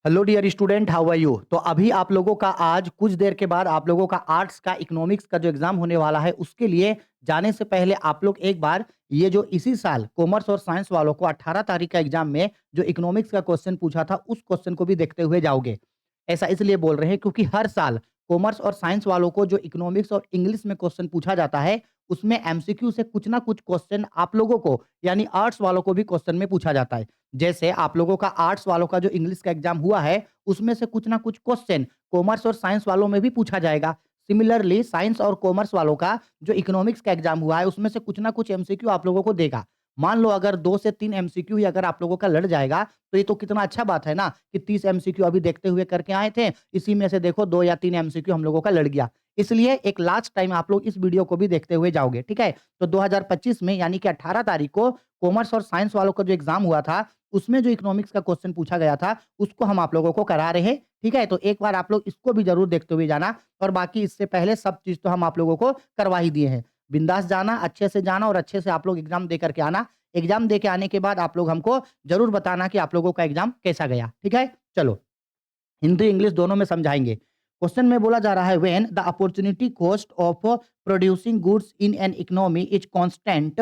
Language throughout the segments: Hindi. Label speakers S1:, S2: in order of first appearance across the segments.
S1: Hello dear student, how are you. तो अभी आप लोगों का आज कुछ देर के बाद आप लोगों का आर्ट्स का इकोनॉमिक्स का जो एग्जाम होने वाला है, उसके लिए जाने से पहले आप लोग एक बार ये जो इसी साल कॉमर्स और साइंस वालों को 18 तारीख का एग्जाम में जो इकोनॉमिक्स का क्वेश्चन पूछा था, उस क्वेश्चन को भी देखते हुए जाओगे। ऐसा इसलिए बोल रहे हैं क्योंकि हर साल कॉमर्स और साइंस वालों को जो इकोनॉमिक्स और इंग्लिश में क्वेश्चन पूछा जाता है, उसमें एमसीक्यू से कुछ ना कुछ क्वेश्चन आप लोगों को यानी आर्ट्स वालों को भी क्वेश्चन में पूछा जाता है। जैसे आप लोगों का आर्ट्स वालों का जो इंग्लिश का एग्जाम हुआ है, उसमें से कुछ ना कुछ क्वेश्चन कॉमर्स और साइंस वालों में भी पूछा जाएगा। सिमिलरली साइंस और कॉमर्स वालों का जो इकोनॉमिक्स का एग्जाम हुआ है, उसमें से कुछ ना कुछ एमसीक्यू आप लोगों को देगा। मान लो अगर 2 से 3 एमसीक्यू ही अगर आप लोगों का लड़ जाएगा, तो ये तो कितना अच्छा बात है ना कि 30 एमसीक्यू अभी देखते हुए करके आए थे, इसी में से देखो 2 या 3 एमसीक्यू हम लोगों का लड़ गया। इसलिए एक लास्ट टाइम आप लोग इस वीडियो को भी देखते हुए जाओगे, ठीक है? तो 2025 में यानी कि 18 तारीख को कॉमर्स और साइंस वालों का जो एग्जाम हुआ था, उसमें जो इकोनॉमिक्स का क्वेश्चन पूछा गया था, उसको हम आप लोगों को करा रहे हैं, ठीक है? तो एक बार आप लोग इसको भी ज़रूर देखते हुए जाना और बाकी इससे पहले सब चीज़ तो हम आप लोगों को करवा ही दिए हैं। बिंदास जाना, अच्छे से जाना और अच्छे से आप लोग एग्ज़ाम दे कर के आना। एग्ज़ाम दे के आने के बाद आप लोग हमको ज़रूर बताना कि आप लोगों का एग्ज़ाम कैसा गया, ठीक है? चलो, हिंदी इंग्लिश दोनों में समझाएँगे। क्वेश्चन में बोला जा रहा है when the opportunity cost of producing goods in an economy is constant,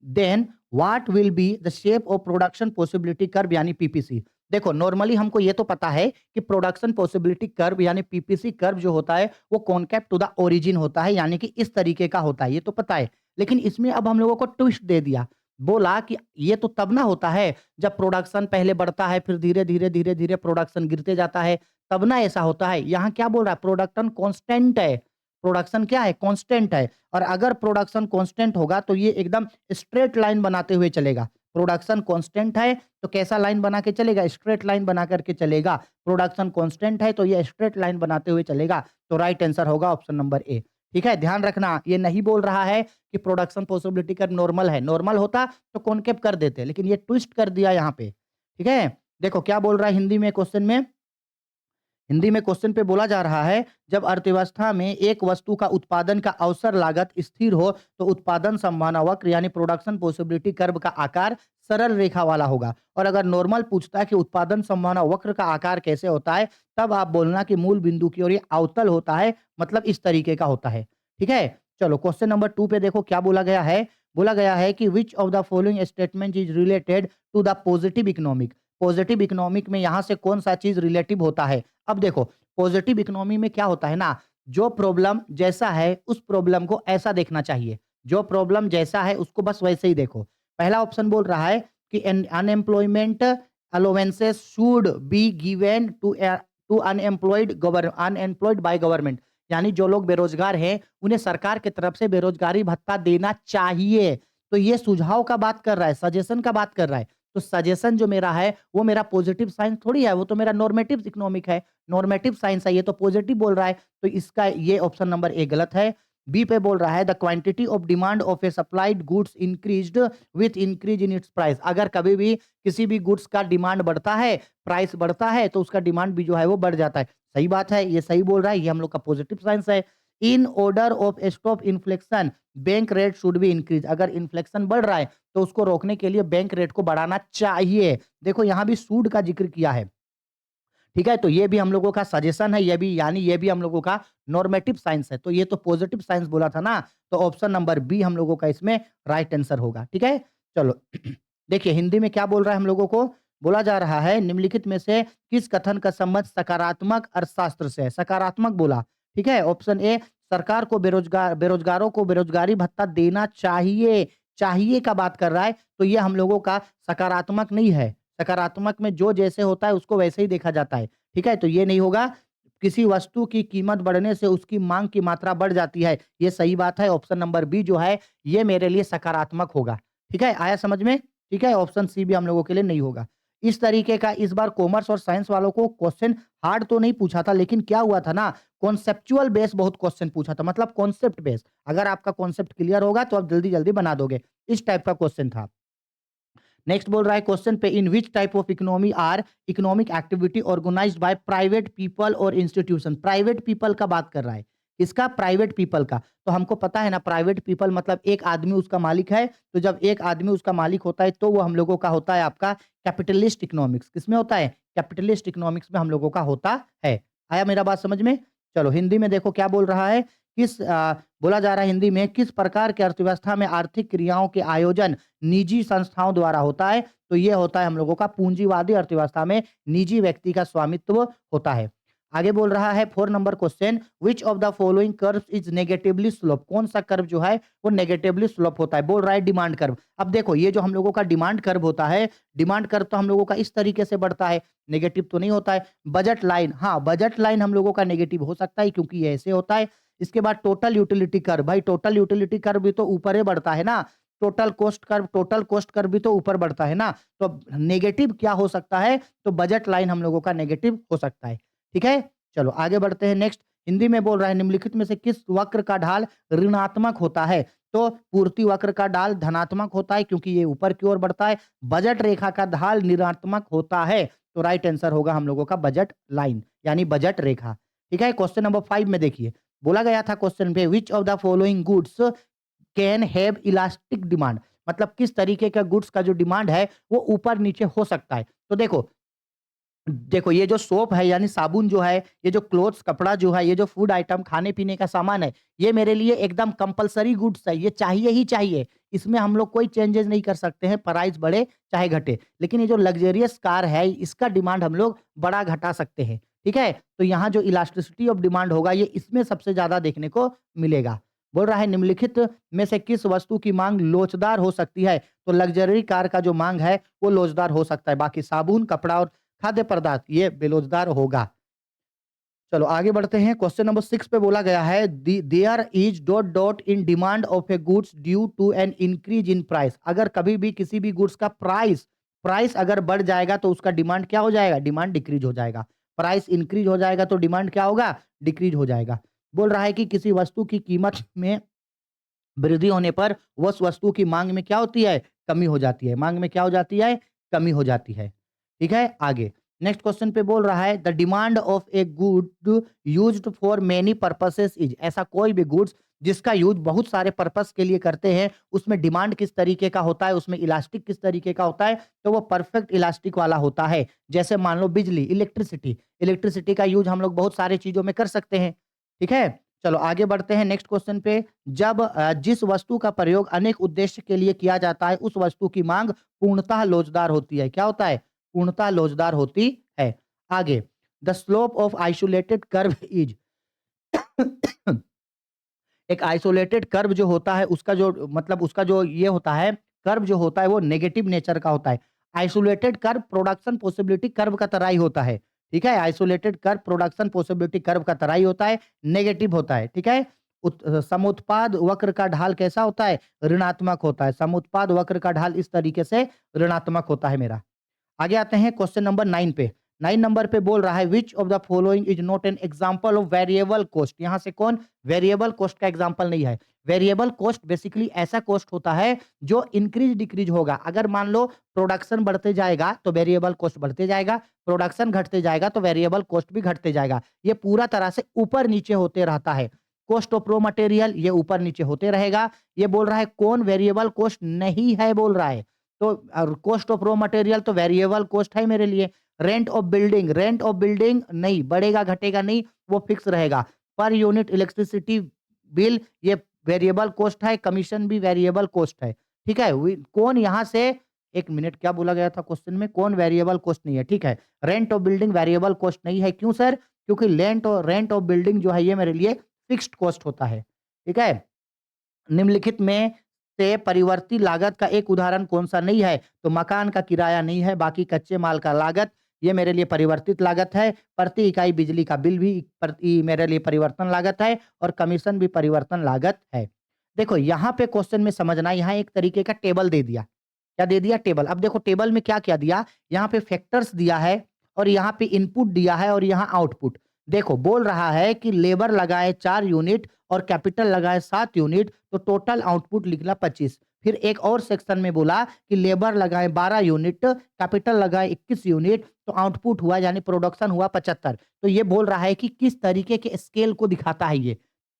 S1: then what will be the shape of production possibility curve यानी पीपीसी। देखो नॉर्मली हमको ये तो पता है कि प्रोडक्शन पॉसिबिलिटी कर्व यानी पीपीसी कर्व जो होता है वो कॉनकेव टू द ओरिजिन होता है, यानी कि इस तरीके का होता है, ये तो पता है। लेकिन इसमें अब हम लोगों को ट्विस्ट दे दिया। बोला कि ये तो तब ना होता है जब प्रोडक्शन पहले बढ़ता है, फिर धीरे-धीरे, धीरे-धीरे प्रोडक्शन गिरते जाता है, तब ना ऐसा होता है। यहाँ क्या बोल रहा है, प्रोडक्शन कांस्टेंट है। प्रोडक्शन क्या है, कांस्टेंट है। और अगर प्रोडक्शन कांस्टेंट होगा तो ये एकदम स्ट्रेट लाइन बनाते हुए चलेगा। प्रोडक्शन कांस्टेंट है तो कैसा लाइन बना के चलेगा, स्ट्रेट लाइन बना करके चलेगा। प्रोडक्शन कांस्टेंट है तो ये स्ट्रेट लाइन बनाते हुए चलेगा। तो राइट आंसर होगा ऑप्शन नंबर ए। ठीक है, ध्यान रखना, ये नहीं बोल रहा है कि प्रोडक्शन पॉसिबिलिटी कर्व नॉर्मल है। नॉर्मल होता तो कॉनकेव कर देते, लेकिन ये ट्विस्ट कर दिया यहाँ पे। ठीक है, देखो क्या बोल रहा है हिंदी में क्वेश्चन में। हिंदी में क्वेश्चन पे बोला जा रहा है, जब अर्थव्यवस्था में एक वस्तु का उत्पादन का अवसर लागत स्थिर हो तो उत्पादन संभावना वक्र यानी प्रोडक्शन पॉसिबिलिटी कर्व का आकार सरल रेखा वाला होगा। और अगर नॉर्मल पूछता है कि उत्पादन संभावना वक्र का आकार कैसे होता है, तब आप बोलना कि मूल बिंदु की ओर ये अवतल होता है, मतलब इस तरीके का होता है। ठीक है, चलो क्वेश्चन नंबर 2 पे देखो क्या बोला गया है। बोला गया है कि which of the following statement is related to the positive economic. Positive economic में यहां से कौन सा चीज रिलेटिव होता है। अब देखो पॉजिटिव इकोनॉमी में क्या होता है ना, जो प्रॉब्लम जैसा है उस प्रॉब्लम को ऐसा देखना चाहिए। जो प्रॉब्लम जैसा है उसको बस वैसे ही देखो। पहला ऑप्शन बोल रहा है कि unemployment allowances should be given to unemployed by government, यानी जो लोग बेरोजगार हैं उन्हें सरकार की तरफ से बेरोजगारी भत्ता देना चाहिए। तो ये सुझाव का बात कर रहा है, सजेशन का बात कर रहा है। तो सजेशन जो मेरा है वो मेरा पॉजिटिव साइंस थोड़ी है, वो तो मेरा नॉर्मेटिव इकोनॉमिक है, नॉर्मेटिव साइंस है, ये तो पॉजिटिव बोल रहा है। तो इसका ये ऑप्शन नंबर ए गलत है। बी पे बोल रहा है the quantity of demand of A supplied goods increased with increase in its price. अगर कभी भी किसी भी गुड्स का डिमांड बढ़ता है, प्राइस बढ़ता है, तो उसका डिमांड भी जो है वो बढ़ जाता है। सही बात है, ये सही बोल रहा है, ये हम लोग का पॉजिटिव साइंस है। In order of stop inflection bank rate should be increase. अगर इन्फ्लेक्शन बढ़ रहा है तो उसको रोकने के लिए बैंक रेट को बढ़ाना चाहिए। देखो यहां भी सूड का जिक्र किया है। ठीक है, तो ये भी हम लोगों का सजेशन है, ये भी यानी ये भी हम लोगों का नॉर्मेटिव साइंस है। तो ये तो पॉजिटिव साइंस बोला था ना, तो ऑप्शन नंबर बी हम लोगों का इसमें राइट आंसर होगा। ठीक है, चलो देखिए हिंदी में क्या बोल रहा है हम लोगों को। बोला जा रहा है निम्नलिखित में से किस कथन का संबंध सकारात्मक अर्थशास्त्र से है। सकारात्मक बोला, ठीक है, ऑप्शन ए सरकार को बेरोजगारों को बेरोजगारी भत्ता देना चाहिए। चाहिए का बात कर रहा है, तो ये हम लोगों का सकारात्मक नहीं है। सकारात्मक में जो जैसे होता है उसको वैसे ही देखा जाता है। ठीक है, तो ये नहीं होगा। किसी वस्तु की कीमत बढ़ने से उसकी मांग की मात्रा बढ़ जाती है, ये सही बात है। ऑप्शन नंबर बी जो है ये मेरे लिए सकारात्मक होगा। ठीक है, आया समझ में। ठीक है, ऑप्शन सी भी हम लोगों के लिए नहीं होगा। इस तरीके का इस बार कॉमर्स और साइंस वालों को क्वेश्चन हार्ड तो नहीं पूछा था, लेकिन क्या हुआ था ना, कॉन्सेप्चुअल बेस बहुत क्वेश्चन पूछा था, मतलब कॉन्सेप्ट बेस। अगर आपका कॉन्सेप्ट क्लियर होगा तो आप जल्दी जल्दी बना दोगे, इस टाइप का क्वेश्चन था। नेक्स्ट बोल रहा है क्वेश्चन पे, in which type of economy or economic activity organized by private people और इंस्टीट्यूशन। प्राइवेट पीपल का बात कर रहा है। किसका? प्राइवेट पीपल का। तो हमको पता है ना प्राइवेट पीपल मतलब एक आदमी उसका मालिक है, तो जब एक आदमी उसका मालिक होता है तो वो हम लोगों का होता है आपका कैपिटलिस्ट इकोनॉमिक्स। किसमें होता है? कैपिटलिस्ट इकोनॉमिक्स में हम लोगों का होता है। आया मेरा बात समझ में? चलो हिंदी में देखो क्या बोल रहा है, बोला जा रहा है हिंदी में, किस प्रकार की अर्थव्यवस्था में आर्थिक क्रियाओं के आयोजन निजी संस्थाओं द्वारा होता है? तो ये होता है हम लोगों का पूंजीवादी अर्थव्यवस्था में निजी व्यक्ति का स्वामित्व होता है। आगे बोल रहा है 4 number question, which of the following curves is negatively slope? कौन सा कर्व जो है वो नेगेटिवली स्लोप होता है? बोल रहा है डिमांड कर्व। अब देखो ये जो हम लोगों का डिमांड कर्व होता है, डिमांड कर्व तो हम लोगों का इस तरीके से बढ़ता है, नेगेटिव तो नहीं होता है। बजट लाइन, हाँ, बजट लाइन हम लोगों का नेगेटिव हो सकता है क्योंकि ये ऐसे होता है। इसके बाद टोटल यूटिलिटी कर्व, भाई टोटल यूटिलिटी कर्व भी तो ऊपर ही बढ़ता है ना। टोटल कॉस्ट कर्व भी तो ऊपर बढ़ता है ना। तो नेगेटिव क्या हो सकता है? तो बजट लाइन हम लोगों का नेगेटिव हो सकता है। ठीक है? चलो आगे बढ़ते हैं नेक्स्ट। हिंदी में बोल रहा है निम्नलिखित में से किस वक्र का ढाल ऋणात्मक होता है? तो पूर्ति वक्र का ढाल धनात्मक होता है क्योंकि ये ऊपर की ओर बढ़ता है। बजट रेखा का ढाल ऋणात्मक होता है। तो राइट आंसर होगा हम लोगों का बजट लाइन यानी बजट रेखा। ठीक है? क्वेश्चन नंबर 5 में देखिए, बोला गया था क्वेश्चन पे, which of the following goods can have elastic demand? मतलब किस तरीके का गुड्स का जो डिमांड है वो ऊपर नीचे हो सकता है। तो देखो देखो ये जो सोप है यानी साबुन जो है, ये जो क्लोथ्स कपड़ा जो है, ये जो फूड आइटम खाने पीने का सामान है, ये मेरे लिए एकदम कंपल्सरी गुड्स है, ये चाहिए ही चाहिए। इसमें हम लोग कोई चेंजेस नहीं कर सकते हैं, प्राइस बढ़े चाहे घटे। लेकिन ये जो लग्जरियस कार है, इसका डिमांड हम लोग बढ़ा घटा सकते हैं। ठीक है? तो यहाँ जो इलास्टिसिटी ऑफ डिमांड होगा ये इसमें सबसे ज्यादा देखने को मिलेगा। बोल रहा है निम्नलिखित में से किस वस्तु की मांग लोचदार हो सकती है? तो लग्जरी कार का जो मांग है वो लोचदार हो सकता है। बाकी साबुन कपड़ा और खाद्य पदार्थ ये बेरोजगार होगा। चलो आगे बढ़ते हैं। क्वेश्चन नंबर 6 पे बोला गया है there is dot dot in demand of a goods due to an increase in price. अगर कभी भी किसी भी गुड्स का प्राइस प्राइस अगर बढ़ जाएगा तो उसका डिमांड क्या हो जाएगा? डिमांड डिक्रीज हो जाएगा। प्राइस इंक्रीज हो जाएगा तो डिमांड क्या होगा? डिक्रीज हो जाएगा। बोल रहा है कि किसी वस्तु की कीमत में वृद्धि होने पर उस वस्तु की मांग में क्या होती है? कमी हो जाती है। मांग में क्या हो जाती है? कमी हो जाती है। ठीक है? आगे नेक्स्ट क्वेश्चन पे बोल रहा है the demand of a good used for many purposes is. ऐसा कोई भी गुड्स जिसका यूज बहुत सारे पर्पस के लिए करते हैं, उसमें डिमांड किस तरीके का होता है, उसमें इलास्टिक किस तरीके का होता है? तो वो परफेक्ट इलास्टिक वाला होता है। जैसे मान लो बिजली, इलेक्ट्रिसिटी, इलेक्ट्रिसिटी का यूज हम लोग बहुत सारी चीजों में कर सकते हैं। ठीक है? चलो आगे बढ़ते हैं नेक्स्ट क्वेश्चन पे। जब जिस वस्तु का प्रयोग अनेक उद्देश्य के लिए किया जाता है उस वस्तु की मांग पूर्णतः लोचदार होती है। क्या होता है? पूर्णतः लोचदार होती है। आगे the slope of isolated curve is एक आइसोलेटेड कर्व जो होता है उसका जो मतलब उसका जो ये होता है कर्व जो होता है वो नेगेटिव नेचर का होता है। Isolated curve production possibility curve का तरह ही होता है। ठीक है? Isolated curve production possibility curve का तरह ही होता है, नेगेटिव होता है। ठीक है? समुत्पाद वक्र का ढाल कैसा होता है? ऋणात्मक होता है। समुत्पाद वक्र का ढाल इस तरीके से ऋणात्मक होता है मेरा। आगे आते हैं क्वेश्चन नंबर 9 पे। 9 नंबर पे बोल रहा है which of the following is not an example of variable cost. यहां से कौन वेरिएबल कॉस्ट का एग्जांपल नहीं है? वेरिएबल कॉस्ट बेसिकली ऐसा कॉस्ट होता है जो इंक्रीज डिक्रीज होगा। अगर मान लो प्रोडक्शन बढ़ते जाएगा तो वेरिएबल कॉस्ट बढ़ते जाएगा, प्रोडक्शन घटते जाएगा तो वेरिएबल कॉस्ट भी घटते जाएगा। ये पूरा तरह से ऊपर नीचे होते रहता है। कॉस्ट ऑफ रॉ मटेरियल ये ऊपर नीचे होते रहेगा। ये बोल रहा है कौन वेरिएबल कॉस्ट नहीं है बोल रहा है। तो कॉस्ट ऑफ रॉ मटेरियल तो वेरिएबल कॉस्ट है मेरे लिए। रेंट ऑफ बिल्डिंग नहीं बढ़ेगा घटेगा नहीं, वो फिक्स रहेगा। पर यूनिट इलेक्ट्रिसिटी बिल ये वेरिएबल कॉस्ट है, कमीशन भी वेरिएबल कॉस्ट है। ठीक है? कौन यहां से एक मिनट क्या बोला गया था क्वेश्चन में? कौन वेरिएबल कॉस्ट नहीं है? ठीक है, rent of building variable cost नहीं है। क्यों सर? क्योंकि रेंट ऑफ बिल्डिंग जो है ये मेरे लिए फिक्स्ड कॉस्ट होता है। ठीक है? निम्नलिखित में से परिवर्ती लागत का एक उदाहरण कौन सा नहीं है? तो मकान का किराया नहीं है, बाकी कच्चे माल का लागत ये मेरे लिए परिवर्तित लागत है। प्रति इकाई बिजली का बिल भी प्रति मेरे लिए परिवर्तन लागत है और कमीशन भी परिवर्तन लागत है। देखो यहाँ पे क्वेश्चन में समझना, यहाँ एक तरीके का टेबल दे दिया। क्या दे दिया? टेबल। अब देखो टेबल में क्या क्या दिया, यहाँ पे फैक्टर्स दिया है और यहाँ पे इनपुट दिया है और यहाँ आउटपुट। देखो बोल रहा है कि लेबर लगाए 4 यूनिट और कैपिटल लगाए 7 यूनिट तो टोटल आउटपुट निकला 25। फिर एक और सेक्शन में बोला कि लेबर लगाए 12 यूनिट, कैपिटल लगाए 21 यूनिट तो आउटपुट हुआ यानी प्रोडक्शन हुआ 75। तो ये बोल रहा है कि किस तरीके के स्केल को दिखाता है ये।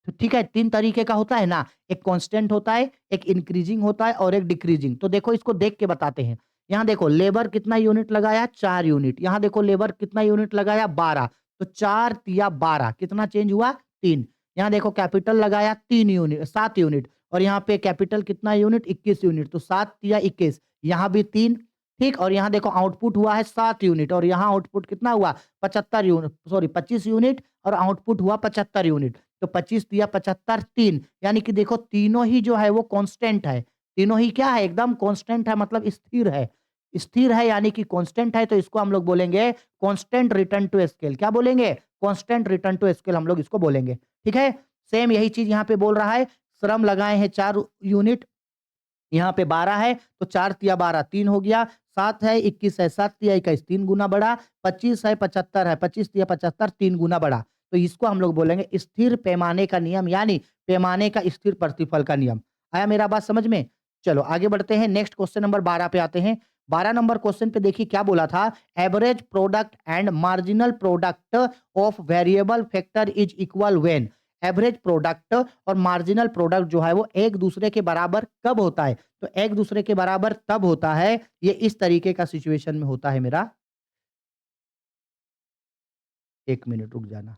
S1: तो ठीक है, 3 तरीके का होता है ना, एक कांस्टेंट होता है, एक इंक्रीजिंग होता है और एक डिक्रीजिंग। तो देखो इसको देख के बताते हैं। यहाँ देखो लेबर कितना यूनिट लगाया 4 यूनिट, यहाँ देखो लेबर कितना यूनिट लगाया 12, तो 4 तिया 12 कितना चेंज हुआ 3। यहाँ देखो कैपिटल लगाया 3 यूनिट 7 यूनिट और यहाँ पे कैपिटल कितना यूनिट 21 यूनिट, तो 7 तिया 21, यहाँ भी 3, ठीक। और यहाँ देखो आउटपुट हुआ है 7 यूनिट और यहाँ आउटपुट कितना हुआ 75 यूनिट, सॉरी 25 यूनिट और आउटपुट हुआ 75 यूनिट। तो 25 दिया 75 3, यानी कि देखो तीनों ही जो है वो कांस्टेंट है। तीनों ही क्या है एकदम कांस्टेंट है, मतलब स्थिर है। स्थिर है यानी कि कांस्टेंट है, तो इसको हम लोग बोलेंगे कांस्टेंट रिटर्न टू स्केल। क्या बोलेंगे? कांस्टेंट रिटर्न टू स्केल हम लोग इसको बोलेंगे। ठीक है? सेम यही चीज यहाँ पे बोल रहा है। श्रम लगाए हैं 4 यूनिट, यहाँ पे 12 है तो 4 तिया 12 3 हो गया, 7 है 21 है 7 तिया 21 3 गुना बढ़ा, 25 है 75 है 25 तिया 75 3 गुना बढ़ा। तो इसको हम लोग बोलेंगे स्थिर पैमाने का नियम, यानी पैमाने का स्थिर प्रतिफल का नियम। आया मेरा बात समझ में? चलो आगे बढ़ते हैं, नेक्स्ट क्वेश्चन नंबर 12 पे आते हैं। 12 नंबर क्वेश्चन पे देखिए क्या बोला था, average product and marginal product of variable factor is equal when. Average product और मार्जिनल प्रोडक्ट जो है वो एक दूसरे के बराबर कब होता है? तो एक दूसरे के बराबर तब होता है, ये इस तरीके का सिचुएशन में होता है मेरा। 1 मिनट रुक जाना।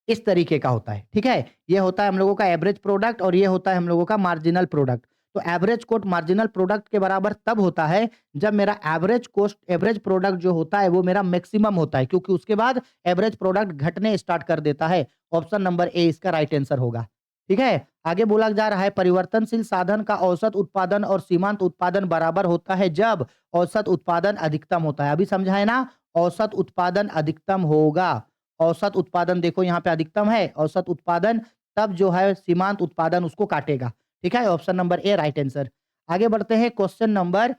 S1: इस तरीके का होता है, ठीक है? ये होता है हम लोगों का एवरेज प्रोडक्ट और ये होता है हम लोगों का मार्जिनल प्रोडक्ट। तो एवरेज कोट मार्जिनल प्रोडक्ट के बराबर तब होता है जब मेरा एवरेज प्रोडक्ट जो होता है वो मेरा मैक्सिमम होता है, क्योंकि उसके बाद एवरेज प्रोडक्ट घटने स्टार्ट कर देता है। ऑप्शन नंबर ए इसका राइट आंसर होगा। ठीक है? आगे बोला जा रहा है परिवर्तनशील साधन का औसत उत्पादन और सीमांत उत्पादन बराबर होता है जब औसत उत्पादन अधिकतम होता है। अभी समझा है ना? औसत उत्पादन अधिकतम होगा। औसत उत्पादन देखो यहाँ पे अधिकतम है, औसत उत्पादन तब जो है सीमांत उत्पादन उसको काटेगा। ठीक है? Option number A right answer. आगे बढ़ते हैं क्वेश्चन नंबर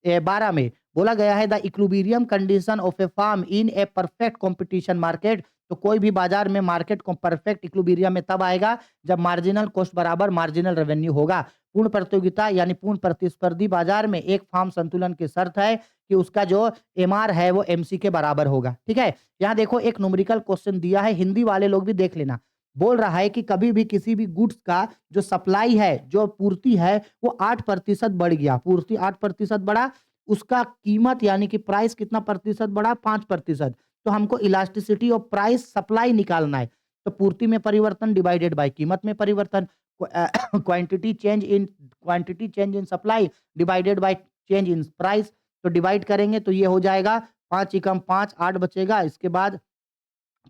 S1: 12 में बोला गया है the equilibrium condition of a firm in a perfect competition market. तो कोई भी बाजार में मार्केट को परफेक्ट इक्विलिब्रियम में तब आएगा जब मार्जिनल कॉस्ट बराबर मार्जिनल रेवेन्यू होगा। पूर्ण प्रतियोगिता यानी पूर्ण प्रतिस्पर्धी बाजार में एक फार्म संतुलन की शर्त है कि उसका जो एमआर है वो एमसी के बराबर होगा। ठीक है? यहाँ देखो एक न्यूमेरिकल क्वेश्चन दिया है, हिंदी वाले लोग भी देख लेना। बोल रहा है कि कभी भी किसी भी गुड्स का जो सप्लाई है, जो पूर्ति है, वो 8% बढ़ गया। पूर्ति 8% बढ़ा, उसका कीमत यानी कि प्राइस कितना प्रतिशत बढ़ा? 5%। तो हमको इलास्टिसिटी ऑफ प्राइस सप्लाई निकालना है। तो पूर्ति में परिवर्तन डिवाइडेड बाय कीमत में परिवर्तन, quantity change in supply divided by change in price. तो डिवाइड करेंगे तो ये हो जाएगा 5 एकम 5 8 बचेगा, इसके बाद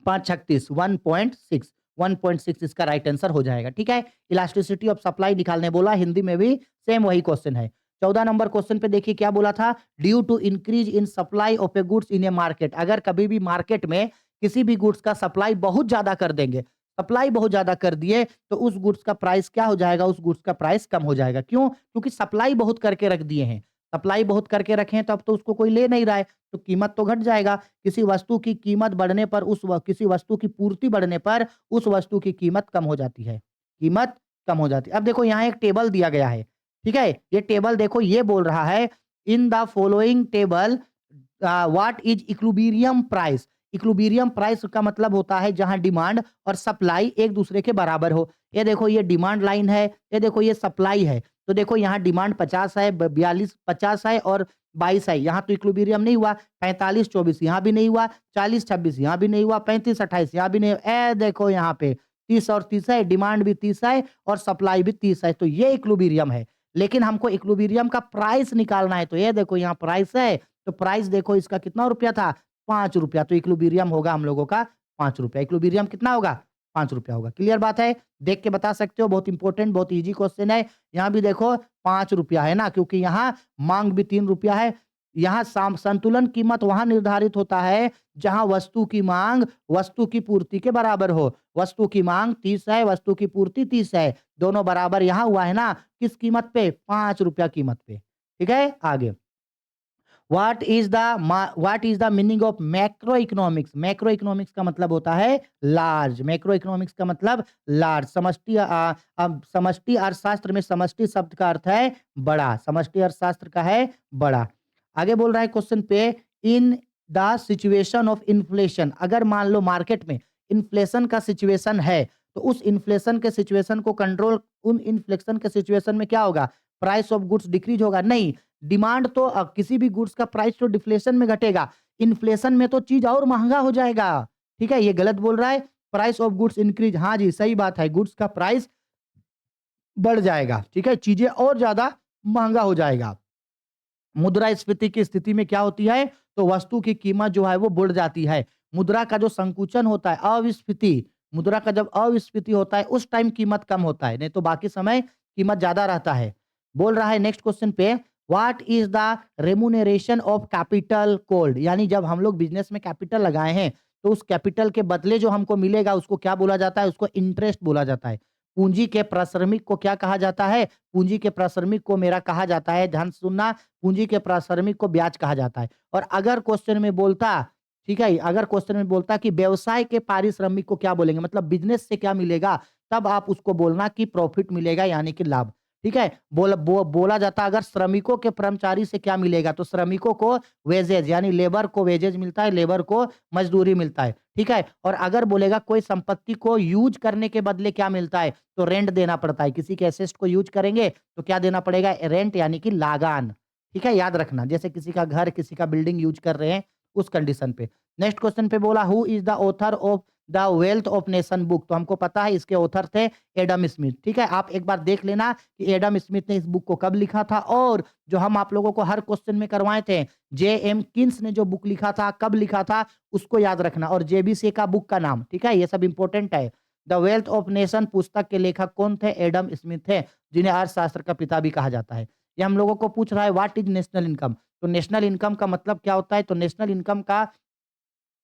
S1: 5 36 1.6 1.6 इसका राइट आंसर हो जाएगा। ठीक है? इलास्टिसिटी ऑफ सप्लाई निकालने बोला, हिंदी में भी सेम वही क्वेश्चन है। 14 नंबर क्वेश्चन पे देखिए क्या बोला था, due to increase in supply of a goods in a market. अगर कभी भी मार्केट में किसी भी गुड्स का सप्लाई बहुत ज्यादा कर देंगे, सप्लाई बहुत ज्यादा कर दिए, तो उस गुड्स का प्राइस क्या हो जाएगा? उस गुड्स का प्राइस कम हो जाएगा। क्यों? क्योंकि सप्लाई बहुत करके रख दिए हैं। सप्लाई बहुत करके रखे हैं तो अब तो उसको कोई ले नहीं रहा है, तो कीमत तो घट जाएगा। किसी वस्तु की कीमत बढ़ने पर किसी वस्तु की पूर्ति बढ़ने पर उस वस्तु की कीमत कम हो जाती है। कीमत कम हो जाती है। अब देखो यहाँ एक टेबल दिया गया है। ठीक है? ये टेबल देखो ये बोल रहा है in the following table what is equilibrium price. Equilibrium price का मतलब होता है जहां डिमांड और सप्लाई एक दूसरे के बराबर हो। ये देखो ये डिमांड लाइन है, ये देखो ये सप्लाई है। तो देखो यहाँ डिमांड 50 है, 42 50 है और 22 है। यहाँ तो इक्विलिब्रियम नहीं हुआ। 45 24 यहाँ भी नहीं हुआ, 40 26 यहाँ भी नहीं हुआ, 35 28 यहाँ भी नहीं हुआ। ए देखो यहाँ पे 30 और 30 है, डिमांड भी 30 है और सप्लाई भी 30 है। तो ये इक्विलिब्रियम है। लेकिन हमको इक्विलिब्रियम का प्राइस निकालना है, तो ये देखो यहाँ प्राइस है, तो प्राइस देखो इसका कितना रुपया था? 5 रुपया। तो इक्विलिब्रियम होगा हम लोगों का 5 रुपया। इक्विलिब्रियम कितना होगा? 5 रुपया होगा। क्लियर बात है? देख के बता सकते हो, बहुत इंपॉर्टेंट बहुत ईजी क्वेश्चन है। यहाँ भी देखो 5 रुपया है ना, क्योंकि यहाँ मांग भी 3 रुपया है। यहाँ संतुलन कीमत वहां निर्धारित होता है जहां वस्तु की मांग वस्तु की पूर्ति के बराबर हो। वस्तु की मांग 30 है, वस्तु की पूर्ति 30 है, दोनों बराबर यहाँ हुआ है ना। किस कीमत पे? 5 रुपया कीमत पे। ठीक है? आगे what is the meaning of macro economics. Macro economics का मतलब होता है लार्ज। मैक्रो इकोनॉमिक्स का मतलब लार्ज। समष्टि अर्थशास्त्र में समष्टि शब्द का अर्थ है बड़ा। समष्टि अर्थशास्त्र का है बड़ा। आगे बोल रहा है क्वेश्चन पे in the situation of inflation, अगर मान लो मार्केट में इन्फ्लेशन का सिचुएशन है, तो उस इन्फ्लेशन के सिचुएशन को कंट्रोल, उन इन्फ्लेशन के सिचुएशन में क्या होगा? प्राइस ऑफ गुड्स डिक्रीज होगा? नहीं, डिमांड तो किसी भी गुड्स का प्राइस तो डिफ्लेशन में घटेगा, इन्फ्लेशन में तो चीज और महंगा हो जाएगा। ठीक है, ये गलत बोल रहा है। प्राइस ऑफ गुड्स इंक्रीज, हाँ जी सही बात है, गुड्स का प्राइस बढ़ जाएगा। ठीक है, चीजें और ज्यादा महंगा हो जाएगा। मुद्रास्फीति की स्थिति में क्या होती है? तो वस्तु की कीमत जो है वो बढ़ जाती है। मुद्रा का जो संकुचन होता है, अविस्फीति, मुद्रा का जब अविस्फीति होता है उस टाइम कीमत कम होता है, नहीं तो बाकी समय कीमत ज्यादा रहता है। बोल रहा है नेक्स्ट क्वेश्चन पे, what is the remuneration of capital cold, यानी जब हम लोग बिजनेस में कैपिटल लगाए हैं तो उस कैपिटल के बदले जो हमको मिलेगा उसको क्या बोला जाता है? उसको इंटरेस्ट बोला जाता है। पूंजी के प्रश्रमिक को क्या कहा जाता है? पूंजी के प्रश्रमिक को मेरा कहा जाता है, ध्यान से सुनना, पूंजी के प्रश्रमिक को ब्याज कहा जाता है। और अगर क्वेश्चन में बोलता, ठीक है, अगर क्वेश्चन में बोलता कि व्यवसाय के पारिश्रमिक को क्या बोलेंगे, मतलब बिजनेस से क्या मिलेगा, तब आप उसको बोलना कि प्रॉफिट मिलेगा यानी कि लाभ। ठीक है, बोला जाता अगर श्रमिकों के कर्मचारी से क्या मिलेगा, तो श्रमिकों को वेजेज यानी लेबर को वेजेज मिलता है, लेबर को मजदूरी मिलता है। ठीक है, और अगर बोलेगा कोई संपत्ति को यूज करने के बदले क्या मिलता है, तो रेंट देना पड़ता है। किसी के एसेट को यूज करेंगे तो क्या देना पड़ेगा? रेंट यानी कि लागान। ठीक है, याद रखना, जैसे किसी का घर, किसी का बिल्डिंग यूज कर रहे हैं उस कंडीशन पे। नेक्स्ट क्वेश्चन पे बोला who is the author of the wealth of nation book, तो हमको पता है इसके ऑथर थे एडम स्मिथ। ठीक है, आप एक बार देख लेना कि एडम स्मिथ ने इस बुक को कब लिखा था, और जो हम आप लोगों को हर क्वेश्चन में करवाए थे, जे एम किन्स ने जो बुक लिखा था, कब लिखा था, उसको याद रखना, और जेबीसी का बुक का नाम। ठीक है, ये सब इंपॉर्टेंट है। द वेल्थ ऑफ नेशन पुस्तक के लेखक कौन थे? एडम स्मिथ थे, जिन्हें अर्थशास्त्र का पिता भी कहा जाता है। ये हम लोगों को पूछ रहा है व्हाट इज नेशनल इनकम, तो नेशनल इनकम का मतलब क्या होता है? तो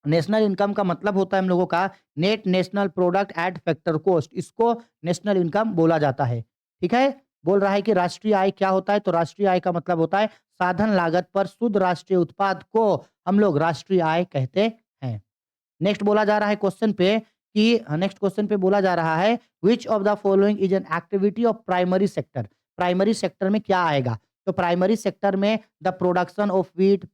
S1: नेशनल इनकम का मतलब होता है हम लोगों का net national product at factor cost, इसको नेशनल इनकम बोला जाता है। ठीक है, बोल रहा है कि राष्ट्रीय आय क्या होता है, तो राष्ट्रीय आय का मतलब होता है साधन लागत पर शुद्ध राष्ट्रीय उत्पाद को हम लोग राष्ट्रीय आय कहते हैं। नेक्स्ट बोला जा रहा है क्वेश्चन पे कि नेक्स्ट क्वेश्चन पे बोला जा रहा है which of the following is an activity of primary sector, primary sector में क्या आएगा? तो प्राइमरी सेक्टर में द प्रोडक्शन ऑफ व्हीट,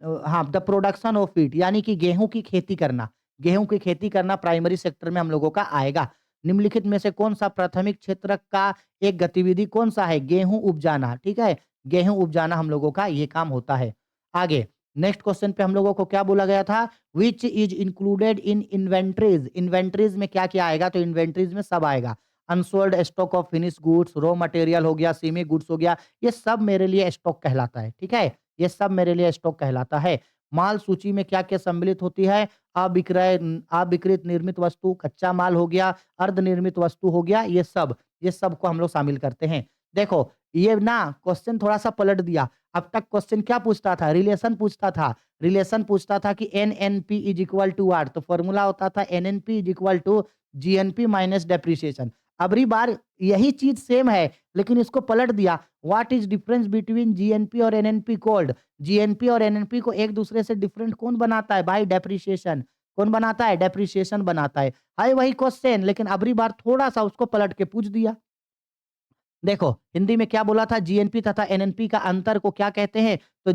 S1: हाँ द प्रोडक्शन ऑफ व्हीट यानी कि गेहूं की खेती करना, गेहूं की खेती करना प्राइमरी सेक्टर में हम लोगों का आएगा। निम्नलिखित में से कौन सा प्राथमिक क्षेत्र का एक गतिविधि कौन सा है? गेहूं उपजाना। ठीक है, गेहूं उपजाना हम लोगों का ये काम होता है। आगे नेक्स्ट क्वेश्चन पे हम लोगों को क्या बोला गया था? Which is included in inventories, inventories में क्या क्या आएगा? तो इन्वेंट्रीज में सब आएगा, unsold stock of finish goods, raw material हो गया, सेमी गुड्स हो गया, ये सब मेरे लिए स्टॉक कहलाता है। ठीक है, ये सब मेरे लिए स्टॉक कहलाता है। माल सूची में क्या क्या सम्मिलित होती है? अविक्रय, अविकृत निर्मित वस्तु, कच्चा माल हो गया, अर्धनिर्मित वस्तु हो गया, ये सब को हम लोग शामिल करते हैं। देखो ये ना क्वेश्चन थोड़ा सा पलट दिया। अब तक क्वेश्चन क्या पूछता था? रिलेशन पूछता था। रिलेशन पूछता था कि NNP is equal to R, तो फॉर्मूला होता था NNP is equal to GNP minus depreciation. अबरी बार यही चीज सेम है लेकिन इसको पलट दिया। What is difference between GNP और एनएनपी कोल्ड? जीएनपी और एनएनपी को एक दूसरे से डिफरेंट कौन बनाता है भाई? डेप्रिसिएशन। कौन बनाता है? डेप्रिसिएशन बनाता है। हाय वही क्वेश्चन लेकिन अबरी बार थोड़ा सा उसको पलट के पूछ दिया। देखो हिंदी में क्या बोला था? जीएनपी तथा एनएनपी का अंतर को क्या कहते हैं? तो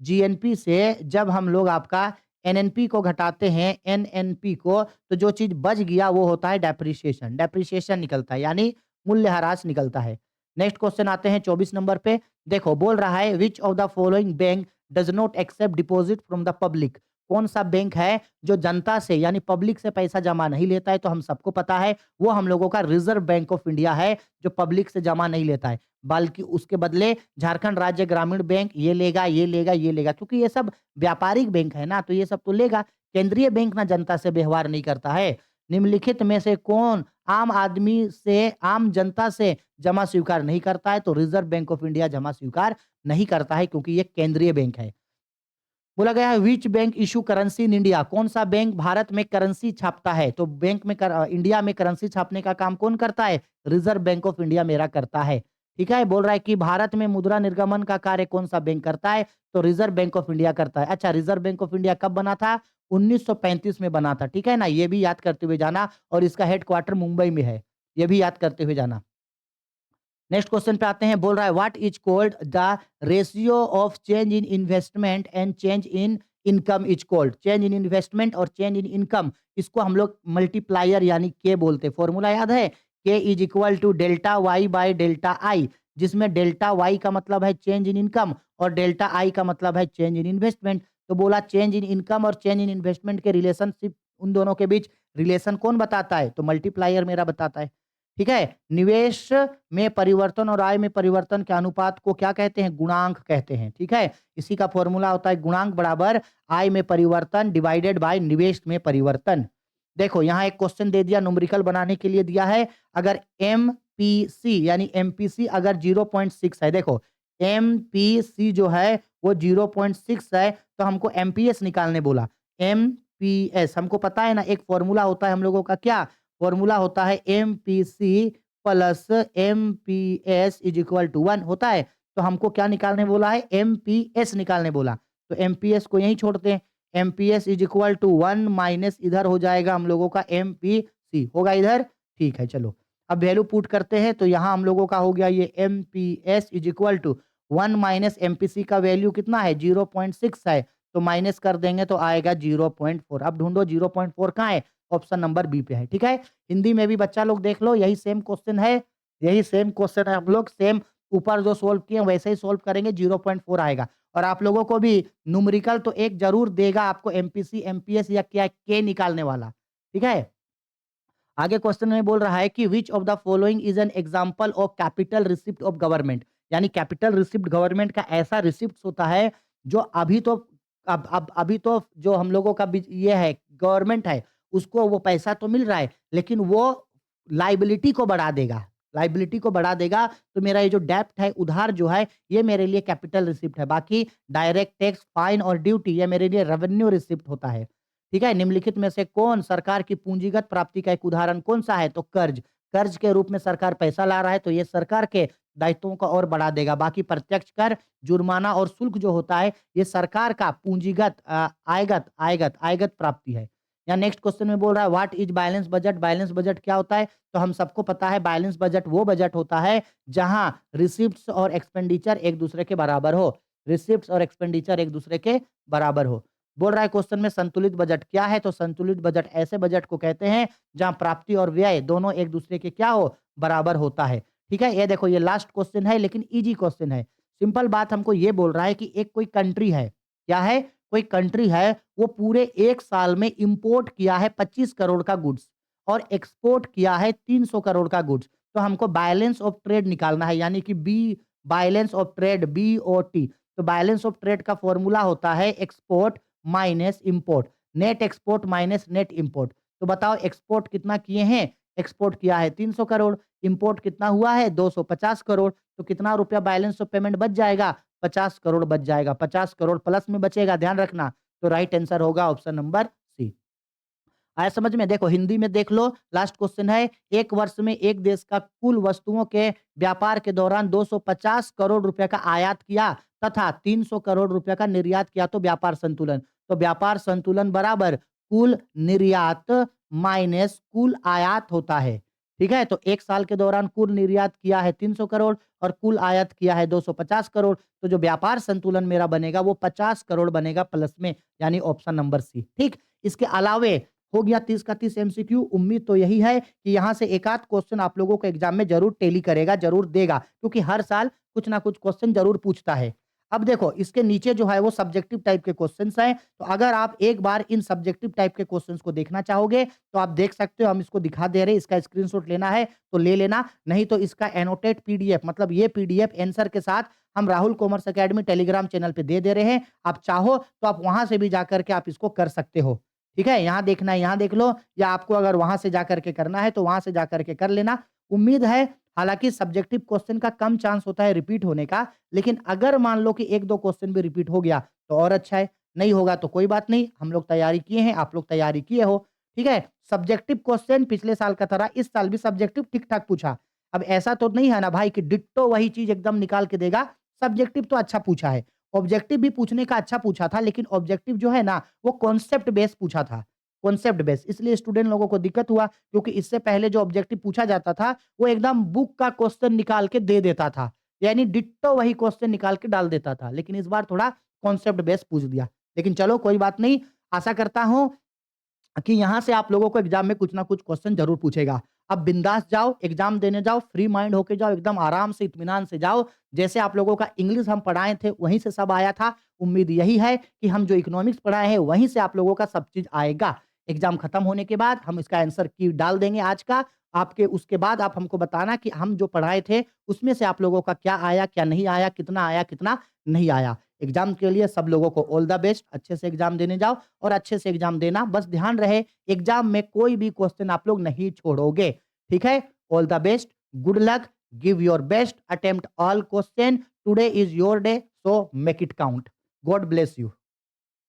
S1: जीएनपी से जब हम लोग आपका एनएनपी को घटाते हैं, एनएनपी को, तो जो चीज बच गया वो होता है डेप्रिसिएशन, डेप्रिसिएशन निकलता है यानी मूल्यह्रास निकलता है। नेक्स्ट क्वेश्चन आते हैं 24 नंबर पे। देखो बोल रहा है which of the following bank does not accept deposit from the public, कौन सा बैंक है जो जनता से यानी पब्लिक से पैसा जमा नहीं लेता है? तो हम सबको पता है वो हम लोगों का रिजर्व बैंक ऑफ इंडिया है, जो पब्लिक से जमा नहीं लेता है, बल्कि उसके बदले झारखंड राज्य ग्रामीण बैंक ये लेगा, ये लेगा, ये लेगा, क्योंकि ये सब व्यापारिक बैंक है ना, तो ये सब तो लेगा। केंद्रीय बैंक ना जनता से व्यवहार नहीं करता है। निम्नलिखित में से कौन आम आदमी से, आम जनता से जमा स्वीकार नहीं करता है? तो रिजर्व बैंक ऑफ इंडिया जमा स्वीकार नहीं करता है क्योंकि ये केंद्रीय बैंक है। बोला गया है which bank issue currency in India, कौन सा बैंक भारत में करेंसी छापता है? तो इंडिया में करेंसी छापने का काम कौन करता है? रिजर्व बैंक ऑफ इंडिया मेरा करता है। ठीक है, बोल रहा है कि भारत में मुद्रा निर्गमन का कार्य कौन सा बैंक करता है? तो रिजर्व बैंक ऑफ इंडिया करता है। अच्छा, रिजर्व बैंक ऑफ इंडिया कब बना था? 1935 में बना था। ठीक है ना, ये भी याद करते हुए जाना, और इसका हेडक्वार्टर मुंबई में है, ये भी याद करते हुए जाना। नेक्स्ट क्वेश्चन पे आते हैं, बोल रहा है what is called the ratio of change in investment and change in income is called. Change in investment और चेंज इन इनकम, इसको हम लोग मल्टीप्लायर यानी के बोलते हैं। फॉर्मूला याद है, K is equal to delta Y by delta I, जिसमें डेल्टा वाई का मतलब है चेंज इन इनकम और डेल्टा आई का मतलब है चेंज इन इन्वेस्टमेंट। तो बोला चेंज इन इनकम और चेंज इन इन्वेस्टमेंट के रिलेशनशिप, उन दोनों के बीच रिलेशन कौन बताता है? तो मल्टीप्लायर मेरा बताता है। ठीक है, निवेश में परिवर्तन और आय में परिवर्तन के अनुपात को क्या कहते हैं? गुणांक कहते हैं। ठीक है, इसी का फॉर्मूला होता है गुणांक बराबर आय में परिवर्तन डिवाइडेड बाय निवेश में परिवर्तन। देखो यहाँ एक क्वेश्चन दे दिया, न्यूमेरिकल बनाने के लिए दिया है। अगर एमपीसी यानी एमपीसी अगर 0.6 है, देखो एमपीसी जो है वो 0.6 है, तो हमको एमपीएस निकालने बोला। एमपीएस हमको पता है ना, एक फॉर्मूला होता है हम लोगों का, क्या फॉर्मूला होता है? MPC plus MPS is equal to 1 होता है। तो हमको क्या निकालने बोला है? एमपीएस निकालने बोला। तो एमपीएस को यहीं छोड़ते हैं। MPS is equal to 1 minus इधर हो जाएगा हम लोगों का एमपीसी होगा इधर। ठीक है, चलो अब वैल्यू पुट करते हैं। तो यहाँ हम लोगों का हो गया ये MPS is equal to 1 minus MPC का वैल्यू कितना है? 0.6 है, तो माइनस कर देंगे तो आएगा 0.4। अब ढूंढो 0.4 कहाँ है? ऑप्शन नंबर बी पे है। ठीक है, हिंदी में भी बच्चा लोग देख लो, यही सेम क्वेश्चन है, यही सेम क्वेश्चन है। हम लोग सेम ऊपर जो सोल्व किए वैसे ही सोल्व करेंगे, 0.4 आएगा। और आप लोगों को भी न्यूमेरिकल तो एक जरूर देगा आपको, एमपीसी एमपीएस या क्या के निकालने वाला। ठीक है, आगे क्वेश्चन में बोल रहा है कि which of the following is an example of capital receipt of government, यानी कैपिटल रिसिप्ट गवर्नमेंट का ऐसा रिसिप्ट होता है जो अभी तो अब अभी तो जो हम लोगों का ये है गवर्नमेंट है, उसको वो पैसा तो मिल रहा है, लेकिन वो लाइबिलिटी को बढ़ा देगा, लाइबिलिटी को बढ़ा देगा। तो मेरा ये जो डेप्ट है, उधार जो है, ये मेरे लिए कैपिटल रिसिप्ट है। बाकी डायरेक्ट टैक्स, फाइन और ड्यूटी ये मेरे लिए रेवेन्यू रिसिप्ट होता है। ठीक है, निम्नलिखित में से कौन सरकार की पूंजीगत प्राप्ति का एक उदाहरण कौन सा है? तो कर्ज। कर्ज के रूप में सरकार पैसा ला रहा है, तो ये सरकार के दायित्वों को और बढ़ा देगा। बाकी प्रत्यक्ष कर, जुर्माना और शुल्क जो होता है, ये सरकार का पूंजीगत आयगत आयगत आयगत प्राप्ति है। या नेक्स्ट क्वेश्चन में बोल रहा है what is balance budget. Balance budget क्या होता है? तो हम सबको पता है बैलेंस बजट वो बजट होता है जहां रिसिप्ट्स और एक्सपेंडिचर एक दूसरे के बराबर हो। रिसिप्ट्स और एक्सपेंडिचर एक दूसरे के बराबर हो। बोल रहा है क्वेश्चन में संतुलित बजट क्या है? तो संतुलित बजट ऐसे बजट को कहते हैं जहां प्राप्ति और व्यय दोनों एक दूसरे के क्या हो? बराबर होता है। ठीक है, ये देखो ये लास्ट क्वेश्चन है, लेकिन इजी क्वेश्चन है। सिंपल बात हमको ये बोल रहा है कि एक कोई कंट्री है, क्या है? कोई कंट्री है, वो पूरे 1 साल में इंपोर्ट किया है 25 करोड़ का गुड्स और एक्सपोर्ट किया है 300 करोड़ का गुड्स। तो हमको बैलेंस ऑफ ट्रेड निकालना है, यानी कि be balance of trade, BOT. तो बैलेंस ऑफ ट्रेड का फॉर्मूला होता है export minus import, net export minus net import. तो बताओ एक्सपोर्ट कितना किए हैं? एक्सपोर्ट किया है 300 करोड़, इंपोर्ट कितना हुआ है? 250 करोड़। तो कितना रुपया बैलेंस ऑफ पेमेंट बच जाएगा? 50 करोड़ बच जाएगा। 50 करोड़ प्लस में बचेगा, ध्यान रखना। तो राइट आंसर होगा ऑप्शन नंबर सी। आया समझ में? देखो हिंदी में देख लो, लास्ट क्वेश्चन है, एक वर्ष में एक देश का कुल वस्तुओं के व्यापार के दौरान 250 करोड़ रुपए का आयात किया तथा 300 करोड़ रुपए का निर्यात किया, तो व्यापार संतुलन। तो व्यापार संतुलन बराबर कुल निर्यात माइनस कुल आयात होता है। ठीक है, तो एक साल के दौरान कुल निर्यात किया है 300 करोड़ और कुल आयात किया है 250 करोड़। तो जो व्यापार संतुलन मेरा बनेगा वो 50 करोड़ बनेगा प्लस में, यानी ऑप्शन नंबर सी। ठीक, इसके अलावे हो गया 30 का 30 एमसीक्यू। उम्मीद तो यही है कि यहाँ से एक आध क्वेश्चन आप लोगों को एग्जाम में जरूर टेली करेगा, जरूर देगा, क्योंकि हर साल कुछ ना कुछ क्वेश्चन जरूर पूछता है। अब देखो इसके नीचे जो है वो सब्जेक्टिव टाइप के क्वेश्चंस हैं, तो अगर आप एक बार इन सब्जेक्टिव टाइप के क्वेश्चंस को देखना चाहोगे तो आप देख सकते हो, हम इसको दिखा दे रहे हैं, इसका स्क्रीनशॉट लेना है तो ले लेना, नहीं तो इसका एनोटेट पीडीएफ, मतलब ये पीडीएफ आंसर के साथ हम Rahul commerce academy Telegram channel पे दे रहे हैं। आप चाहो तो आप वहां से भी जाकर के आप इसको कर सकते हो। ठीक है, यहाँ देखना है यहाँ देख लो, या आपको अगर वहां से जाकर के करना है तो वहां से जाकर के कर लेना। उम्मीद है, हालांकि सब्जेक्टिव क्वेश्चन का कम चांस होता है रिपीट होने का, लेकिन अगर मान लो कि एक दो क्वेश्चन भी रिपीट हो गया तो और अच्छा है, नहीं होगा तो कोई बात नहीं, हम लोग तैयारी किए हैं, आप लोग तैयारी किए हो। ठीक है, सब्जेक्टिव क्वेश्चन पिछले साल का तरह इस साल भी सब्जेक्टिव ठीक ठाक पूछा। अब ऐसा तो नहीं है ना भाई कि डिट्टो वही चीज एकदम निकाल के देगा। सब्जेक्टिव तो अच्छा पूछा है, ऑब्जेक्टिव भी पूछने का अच्छा पूछा था, लेकिन ऑब्जेक्टिव जो है ना वो कॉन्सेप्ट बेस पूछा था। Concept based. इसलिए स्टूडेंट लोगों को दिक्कत हुआ क्योंकि इससे पहले जो ऑब्जेक्टिव पूछा जाता था, वो एकदम बुक का क्वेश्चन निकाल के दे देता था। यानी डिट्टो वही क्वेश्चन निकाल के डाल देता था। लेकिन इस बार थोड़ा कॉन्सेप्ट बेस्ड पूछ दिया। लेकिन चलो कोई बात नहीं, आशा करता हूँ कि यहाँ से आप लोगों को एग्जाम में कुछ ना कुछ क्वेश्चन जरूर पूछेगा। अब बिंदास जाओ, एग्जाम देने जाओ, फ्री माइंड होके जाओ, एकदम आराम से इत्मीनान से जाओ। जैसे आप लोगों का इंग्लिश हम पढ़ाए थे, वहीं से सब आया था। उम्मीद यही है कि हम जो इकोनॉमिक्स पढ़ाए हैं, वहीं से आप लोगों का सब चीज़ आएगा। एग्जाम खत्म होने के बाद हम इसका आंसर की डाल देंगे आज का। आपके उसके बाद आप हमको बताना कि हम जो पढ़ाए थे, उसमें से आप लोगों का क्या आया, क्या नहीं आया, कितना नहीं आया। एग्जाम के लिए सब लोगों को ऑल द बेस्ट। अच्छे से एग्जाम देने जाओ और अच्छे से एग्जाम देना। बस ध्यान रहे, एग्जाम में कोई भी क्वेश्चन आप लोग नहीं छोड़ोगे। ठीक है? All the best, good luck, give your best, attempt all question. Today is your day, so make it count. God bless you.